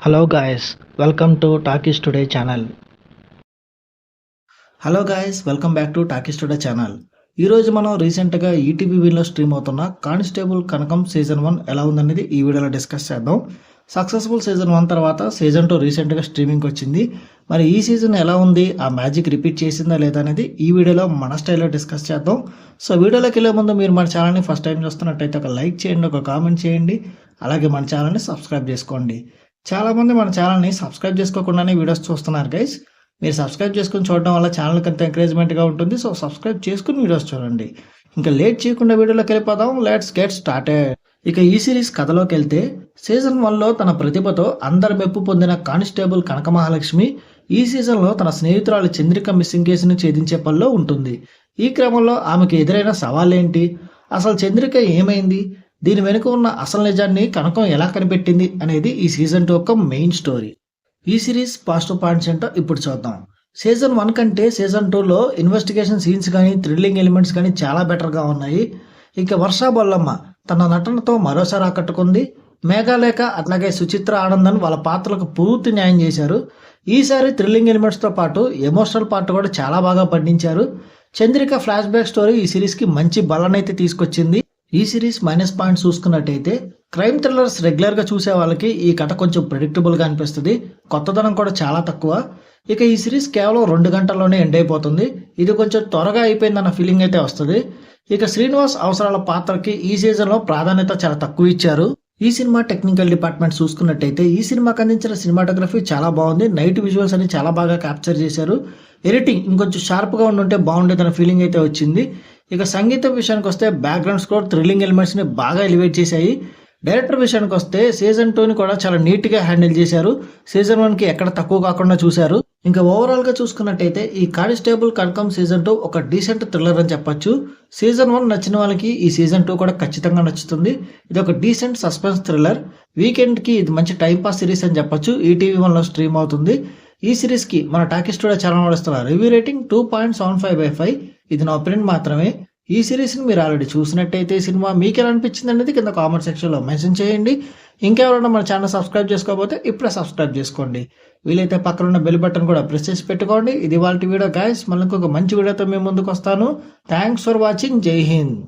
Hello guys welcome to talkies today channel. Hello guys welcome back to talkies today channel. ఈరోజు మనం రీసెంట్గా ఈటీవీలో stream అవుతున్న constable కనకం season 1 ఎలా ఉందనేది ఈ వీడియోలో డిస్కస్ చేద్దాం. సక్సెస్ఫుల్ సీజన్ 1 తర్వాత సీజన్ 2 రీసెంట్గా స్ట్రీమింగ్కి వచ్చింది. మరి ఈ సీజన్ ఎలా ఉంది, ఆ మ్యాజిక్ రిపీట్ చేసిందా లేదా అనేది ఈ వీడియోలో మన స్టైల్లో డిస్కస్ చేద్దాం. సో వీడియోలోకి వెళ్ళే ముందు మీరు మన ఛానల్ని ఫస్ట్ టైం చూస్తున్నట్టయితే ఒక లైక్ చేయండి, ఒక కామెంట్ చేయండి, అలాగే మన ఛానల్ని సబ్స్క్రైబ్ చేసుకోండి. చాలామంది మన ఛానల్ని సబ్స్క్రైబ్ చేసుకోకుండానే వీడియోస్ చూస్తున్నారు గైస్. మీరు సబ్స్క్రైబ్ చేసుకుని చూడడం వల్ల ఛానల్కి అంత ఎంకరేజ్మెంట్గా ఉంటుంది. సో సబ్స్క్రైబ్ చేసుకుని వీడియోస్ చూడండి. ఇంకా లేట్ చేయకుండా వీడియోలోకి వెళ్ళిపోదాం. Let's get started. ఇక ఈ సిరీస్ కథలోకి వెళ్తే సీజన్ 1లో తన ప్రతిభతో అందరి మెప్పు పొందిన కానిస్టేబుల్ కనక మహాలక్ష్మి ఈ సీజన్లో తన స్నేహితురాలు చంద్రిక మిస్సింగ్ కేసును ఛేదించే పనిలో ఉంటుంది. ఈ క్రమంలో ఆమెకు ఎదురైన సవాళ్ళేంటి, అసలు చంద్రిక ఏమైంది, దీని వెనుక ఉన్న అసలు నిజాన్ని కనకం ఎలా కనిపెట్టింది అనేది ఈ సీజన్ 2 యొక్క మెయిన్ స్టోరీ. ఈ సిరీస్ పాజిటివ్ పాయింట్స్ ఏంటో ఇప్పుడు చూద్దాం. సీజన్ 1 కంటే సీజన్ 2లో ఇన్వెస్టిగేషన్ సీన్స్ కానీ థ్రిల్లింగ్ ఎలిమెంట్స్ కానీ చాలా బెటర్గా ఉన్నాయి. ఇక వర్ష బొల్లమ్మ తన నటనతో మరోసారి ఆకట్టుకుంది. మేఘాలేఖ అట్లాగే సుచిత్ర ఆనందన్ వాళ్ళ పాత్రలకు పూర్తి న్యాయం చేశారు. ఈసారి థ్రిల్లింగ్ ఎలిమెంట్స్తో పాటు ఎమోషనల్ పార్ట్ కూడా చాలా బాగా పండించారు. చంద్రిక ఫ్లాష్ బ్యాక్ స్టోరీ ఈ సిరీస్కి మంచి బలనైతే తీసుకొచ్చింది. ఈ సిరీస్ మైనస్ పాయింట్స్ చూసుకున్నట్టయితే క్రైమ్ థ్రిల్లర్స్ రెగ్యులర్గా చూసే వాళ్ళకి ఈ కథ కొంచెం ప్రెడిక్టబుల్గా అనిపిస్తుంది. కొత్తదనం కూడా చాలా తక్కువ. ఇక ఈ సిరీస్ కేవలం 2 గంటల్లోనే ఎండ్ అయిపోతుంది. ఇది కొంచెం త్వరగా అయిపోయిందన్న ఫీలింగ్ అయితే వస్తుంది. ఇక శ్రీనివాస్ అవసరాల పాత్రకి ఈ సీజన్లో ప్రాధాన్యత చాలా తక్కువ ఇచ్చారు. ఈ సినిమా టెక్నికల్ డిపార్ట్మెంట్ చూసుకున్నట్టయితే ఈ సినిమాకి అందించిన సినిమాటోగ్రఫీ చాలా బాగుంది. నైట్ విజువల్స్ అని చాలా బాగా క్యాప్చర్ చేశారు. ఎడిటింగ్ ఇంకొంచెం షార్ప్గా ఉండుంటే బాగుండేదన్న ఫీలింగ్ అయితే వచ్చింది. ఇక సంగీతం విషయానికి వస్తే బ్యాక్గ్రౌండ్ స్కోర్ థ్రిల్లింగ్ ఎలిమెంట్స్ని బాగా ఎలివేట్ చేశాయి. డైరెక్టర్ విషయానికి వస్తే సీజన్ 2ని కూడా చాలా నీట్గా హ్యాండిల్ చేశారు. సీజన్ 1కి ఎక్కడ తక్కువ కాకుండా చూశారు. ఇంకా ఓవరాల్గా చూసుకున్నట్టయితే ఈ కానిస్టేబుల్ కనకం సీజన్ 2 ఒక డీసెంట్ థ్రిల్లర్ అని చెప్పొచ్చు. సీజన్ 1 నచ్చిన వాళ్ళకి ఈ సీజన్ 2 కూడా ఖచ్చితంగా నచ్చుతుంది. ఇది ఒక డీసెంట్ సస్పెన్స్ థ్రిల్లర్. వీకెండ్కి ఇది మంచి టైంపాస్ సిరీస్ అని చెప్పొచ్చు. ఈటీవీ 1లో స్ట్రీమ్ అవుతుంది. ఈ సిరీస్కి మన టాకీస్ టుడే ఛానల్ నడుస్తున్న రివ్యూ రేటింగ్ 2.75/5. ఇది నా ఒపీనియన్ మాత్రమే. ఈ సిరీస్ని మీరు ఆల్రెడీ చూసినట్టయితే సినిమా మీకు ఎలా అనిపించింది అనేది కింద కామెంట్ సెక్షన్లో మెన్షన్ చేయండి. ఇంకెవరైనా మన ఛానల్ సబ్స్క్రైబ్ చేసుకోకపోతే ఇప్పుడే సబ్స్క్రైబ్ చేసుకోండి. వీలైతే పక్కన ఉన్న బెల్ బటన్ కూడా ప్రెస్ చేసి పెట్టుకోండి. ఇది వాళ్ళ వీడియో గాయస్. మళ్ళీ ఇంకొక మంచి వీడియోతో మేము ముందుకు వస్తాను. Thanks for watching. జై హింద్.